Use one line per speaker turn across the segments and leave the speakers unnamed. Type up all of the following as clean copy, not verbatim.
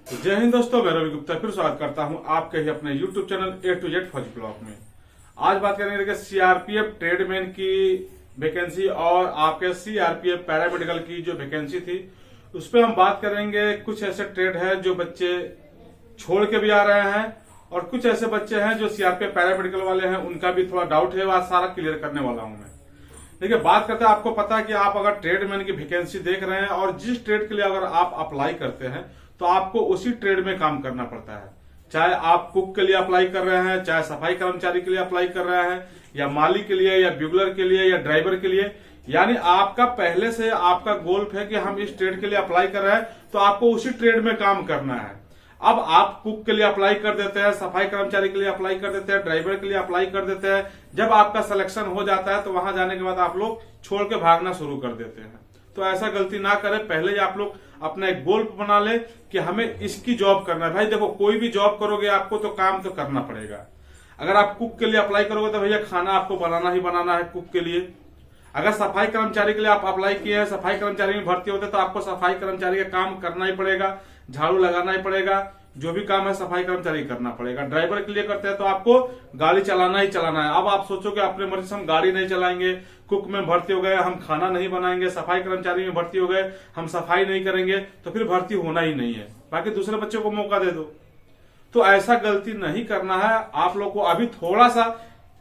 तो जय हिंद दोस्तों, मैं रवि गुप्ता फिर स्वागत करता हूं आपके ही अपने YouTube channel A to Z फौजी ब्लॉग में। आज बात करेंगे सीआरपीएफ ट्रेडमैन की वैकेंसी और आपके सीआरपीएफ पैरामेडिकल की जो वैकेंसी थी उस पर हम बात करेंगे। कुछ ऐसे ट्रेड है जो बच्चे छोड़ के भी आ रहे हैं और कुछ ऐसे बच्चे हैं जो सीआरपीएफ पैरामेडिकल वाले हैं, उनका भी थोड़ा डाउट है, वह सारा क्लियर करने वाला हूं मैं। देखिए, बात करते हैं, आपको पता है कि आप अगर ट्रेडमैन की वैकेंसी देख रहे हैं और जिस ट्रेड के लिए अगर आप अप्लाई करते हैं तो आपको उसी ट्रेड में काम करना पड़ता है। चाहे आप कुक के लिए अप्लाई कर रहे हैं, चाहे सफाई कर्मचारी के लिए अप्लाई कर रहे हैं, या माली के लिए, या ब्यूगलर के लिए, या ड्राइवर के लिए, यानी आपका पहले से आपका गोल है कि हम इस ट्रेड के लिए अप्लाई कर रहे हैं तो आपको उसी ट्रेड में काम करना है। अब आप कुक के लिए अप्लाई कर देते हैं, सफाई कर्मचारी के लिए अप्लाई कर देते हैं, ड्राइवर के लिए अप्लाई कर देते हैं। जब आपका सिलेक्शन हो जाता है तो वहां जाने के बाद आप लोग छोड़ के भागना शुरू कर देते हैं। तो ऐसा गलती ना करें, पहले ही आप लोग अपना एक गोल बना ले कि हमें इसकी जॉब करना है। भाई देखो, कोई भी जॉब करोगे आपको तो काम तो करना पड़ेगा। अगर आप कुक के लिए अप्लाई करोगे तो भैया खाना आपको बनाना ही बनाना है कुक के लिए। अगर सफाई कर्मचारी के लिए आप अप्लाई किए हैं, सफाई कर्मचारी में भर्ती होते तो आपको सफाई कर्मचारी का काम करना ही पड़ेगा, झाड़ू लगाना ही पड़ेगा, जो भी काम है सफाई कर्मचारी करना पड़ेगा। ड्राइवर के लिए करते हैं तो आपको गाड़ी चलाना ही चलाना है। अब आप सोचोगे अपने मर्जी से हम गाड़ी नहीं चलाएंगे, कुक में भर्ती हो गए हम खाना नहीं बनाएंगे, सफाई कर्मचारी में भर्ती हो गए हम सफाई नहीं करेंगे, तो फिर भर्ती होना ही नहीं है। बाकी दूसरे बच्चों को मौका दे दो। तो ऐसा गलती नहीं करना है आप लोग को। अभी थोड़ा सा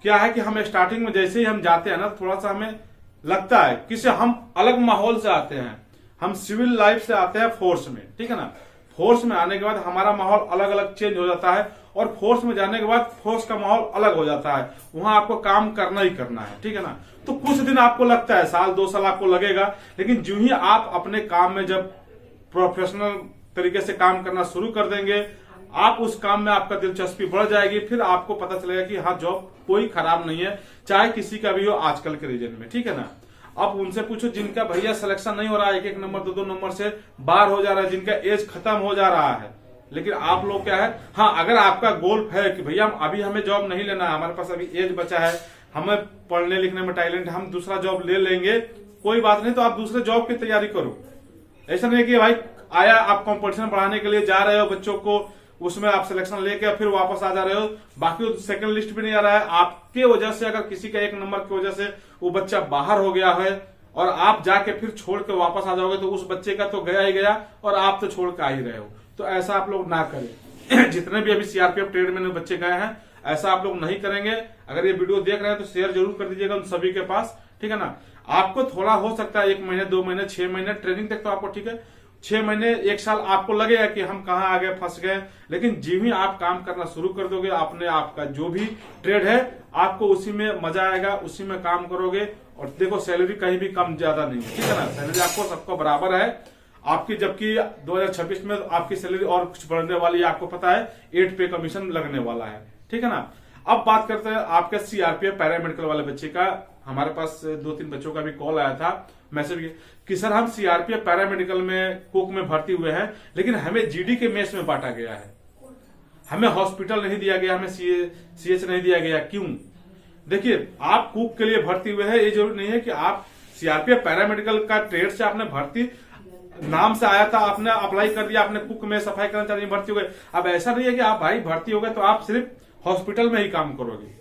क्या है कि हम स्टार्टिंग में जैसे ही हम जाते हैं ना, थोड़ा सा हमें लगता है कि हम अलग माहौल से आते हैं, हम सिविल लाइफ से आते हैं फोर्स में, ठीक है ना। फोर्स में आने के बाद हमारा माहौल अलग अलग चेंज हो जाता है और फोर्स में जाने के बाद फोर्स का माहौल अलग हो जाता है। वहां आपको काम करना ही करना है, ठीक है ना। तो कुछ दिन आपको लगता है, साल 2 साल आपको लगेगा, लेकिन जो ही आप अपने काम में जब प्रोफेशनल तरीके से काम करना शुरू कर देंगे, आप उस काम में आपका दिलचस्पी बढ़ जाएगी। फिर आपको पता चलेगा कि हाँ, जॉब कोई खराब नहीं है, चाहे किसी का भी हो आजकल के रीजन में, ठीक है ना। अब उनसे पूछो जिनका भैया सिलेक्शन नहीं हो रहा है, 1-1 नंबर 2-2 नंबर से बाहर हो जा रहा है, जिनका एज खत्म हो जा रहा है, लेकिन आप लोग क्या है, हाँ, अगर आपका गोल है कि भैया अभी हमें जॉब नहीं लेना है, हमारे पास अभी एज बचा है, हमें पढ़ने लिखने में टैलेंट है, हम दूसरा जॉब ले लेंगे, कोई बात नहीं, तो आप दूसरे जॉब की तैयारी करो। ऐसा नहीं है कि भाई आया आप कंपटीशन बढ़ाने के लिए जा रहे हो, बच्चों को उसमें आप सिलेक्शन लेके फिर वापस आ जा रहे हो, बाकी सेकंड लिस्ट भी नहीं आ रहा है आपके वजह से। अगर किसी का 1 नंबर की वजह से वो बच्चा बाहर हो गया है और आप जाके फिर छोड़ के वापस आ जाओगे तो उस बच्चे का तो गया ही गया और आप तो छोड़ के आ ही रहे हो। तो ऐसा आप लोग ना करें। जितने भी अभी सीआरपीएफ ट्रेडमैन में बच्चे गए हैं, ऐसा आप लोग नहीं करेंगे। अगर ये वीडियो देख रहे हैं तो शेयर जरूर कर दीजिएगा उन सभी के पास, ठीक है ना। आपको थोड़ा हो सकता है 1 महीने 2 महीने 6 महीने ट्रेनिंग तक तो आपको, ठीक है, 6 महीने 1 साल आपको लगेगा कि हम कहाँ आ गए, फंस गए, लेकिन जिस ही आप काम करना शुरू कर दोगे, आपने आपका जो भी ट्रेड है आपको उसी में मजा आएगा, उसी में काम करोगे। और देखो, सैलरी कहीं भी कम ज्यादा नहीं है, ठीक है ना। सैलरी आपको सबको बराबर है आपकी, जबकि 2026 में आपकी सैलरी और कुछ बढ़ने वाली है, आपको पता है 8 पे कमीशन लगने वाला है, ठीक है ना। अब बात करते हैं आपके सीआरपीएफ पैरामेडिकल वाले बच्चे का। हमारे पास 2-3 बच्चों का भी कॉल आया था, मैसेज कि सर हम सीआरपीएफ पैरामेडिकल में कुक में भर्ती हुए हैं, लेकिन हमें जीडी के मेस में बांटा गया है, हमें हॉस्पिटल नहीं दिया गया, हमें सीएच नहीं दिया गया। क्यों? देखिए, आप कुक के लिए भर्ती हुए हैं, ये जरूरी नहीं है कि आप सीआरपीएफ पैरामेडिकल का ट्रेड से आपने भर्ती नाम से आया था, आपने अप्लाई कर दिया, आपने कुक में सफाई कर्मचारी में भर्ती हो गए। अब ऐसा नहीं है कि आप भाई भर्ती हो गए तो आप सिर्फ हॉस्पिटल में ही काम करोगे,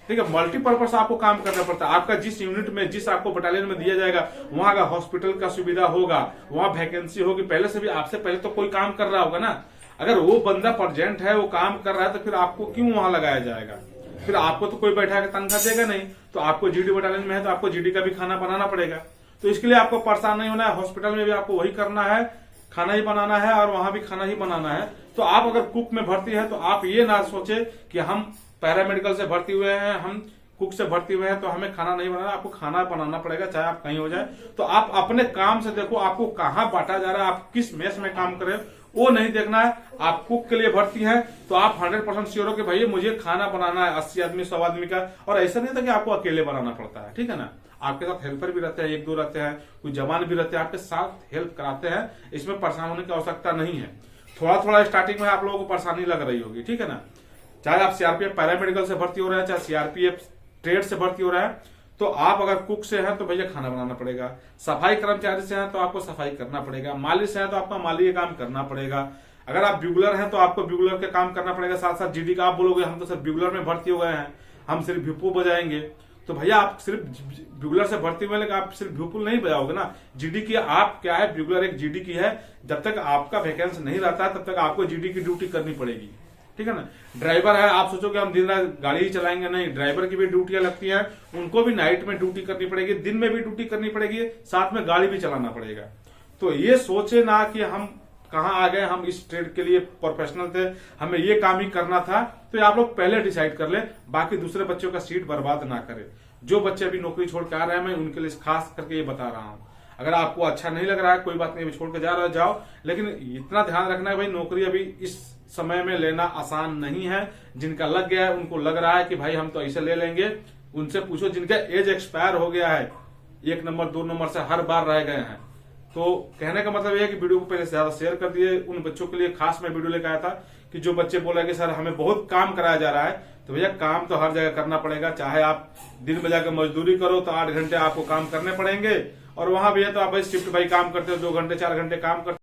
ठीक है। मल्टीपर्पज आपको काम करना पड़ता है। आपका जिस यूनिट में, जिस आपको बटालियन में दिया जाएगा, वहां का हॉस्पिटल का सुविधा होगा, वहां वैकेंसी होगी, पहले से भी आपसे पहले तो कोई काम कर रहा होगा ना। अगर वो बंदा प्रेजेंट है, वो काम कर रहा है, तो फिर आपको क्यों वहां लगाया जाएगा? फिर आपको तो कोई बैठा के तनख्वाह देगा नहीं। तो आपको जीडी बटालियन में है तो आपको जीडी का भी खाना बनाना पड़ेगा। तो इसके लिए आपको परेशान नहीं होना है, हॉस्पिटल में भी आपको वही करना है, खाना ही बनाना है और वहां भी खाना ही बनाना है। तो आप अगर कुक में भर्ती है तो आप ये ना सोचे कि हम पैरामेडिकल से भर्ती हुए हैं, हम कुक से भर्ती हुए हैं तो हमें खाना नहीं बनाना। आपको खाना बनाना पड़ेगा, चाहे आप कहीं हो जाए। तो आप अपने काम से देखो, आपको कहाँ बांटा जा रहा है, आप किस मेस में काम करें, वो नहीं देखना है। आप कुक के लिए भर्ती है तो आप 100% श्योर हो कि भैया मुझे खाना बनाना है 80 आदमी 100 आदमी का। और ऐसा नहीं था कि आपको अकेले बनाना पड़ता है, ठीक है ना। आपके साथ हेल्पर भी रहते हैं, 1-2 रहते हैं, कुछ जवान भी रहते हैं, आपके साथ हेल्प कराते हैं। इसमें परेशान होने की आवश्यकता नहीं है। थोड़ा थोड़ा स्टार्टिंग में आप लोगों को परेशानी लग रही होगी, ठीक है ना। चाहे आप सीआरपीएफ पैरामेडिकल से भर्ती हो रहे हैं, चाहे सीआरपीएफ ट्रेड से भर्ती हो रहा है, तो आप अगर कुक से हैं तो भैया खाना बनाना पड़ेगा, सफाई कर्मचारी से हैं तो आपको सफाई करना पड़ेगा, माली से हैं तो आपका माली का काम करना पड़ेगा, अगर आप ब्यूगलर हैं तो आपको ब्यूगलर का काम करना पड़ेगा। साथ साथ जीडी का आप बोलोगे हम तो सिर्फ ब्यूगलर में भर्ती हो गए हैं, हम सिर्फ भ्यूपू बजाएंगे, तो भैया आप सिर्फ ब्यूगलर से भर्ती हुए लेकिन आप सिर्फ भ्यूपुल नहीं बजाओगे ना। जीडी की आप क्या है, ब्यूगलर एक जीडी की है, जब तक आपका वैकेंसी नहीं रहता है तब तक आपको जीडी की ड्यूटी करनी पड़ेगी, ठीक है ना। ड्राइवर है, आप सोचोगे हम दिन रात गाड़ी ही चलाएंगे, नहीं, ड्राइवर की भी ड्यूटियां लगती हैं, उनको भी नाइट में ड्यूटी करनी पड़ेगी, दिन में भी ड्यूटी करनी पड़ेगी, साथ में गाड़ी भी चलाना पड़ेगा। तो ये सोचे ना कि हम कहाँ आ गए, हम इस ट्रेड के लिए प्रोफेशनल थे, हमें ये काम ही करना था, तो आप लोग पहले डिसाइड कर ले, बाकी दूसरे बच्चों का सीट बर्बाद ना करें। जो बच्चे अभी नौकरी छोड़ के आ रहे हैं मैं उनके लिए खास करके ये बता रहा हूँ। अगर आपको अच्छा नहीं लग रहा है कोई बात नहीं, छोड़ के जा रहे हो जाओ, लेकिन इतना ध्यान रखना है भाई नौकरी अभी इस समय में लेना आसान नहीं है। जिनका लग गया है उनको लग रहा है कि भाई हम तो ऐसे ले लेंगे, उनसे पूछो जिनका एज एक्सपायर हो गया है, 1 नंबर 2 नंबर से हर बार रह गए हैं। तो कहने का मतलब यह है कि वीडियो को पहले से ज्यादा शेयर कर दिए। उन बच्चों के लिए खास मैं वीडियो लेकर आया था कि जो बच्चे बोले कि सर हमें बहुत काम कराया जा रहा है, तो भैया काम तो हर जगह करना पड़ेगा, चाहे आप दिन में जाकर मजदूरी करो तो 8 घंटे आपको काम करने पड़ेंगे, और वहां भी है तो आप भाई शिफ्ट भाई काम करते हो 2 घंटे 4 घंटे काम करते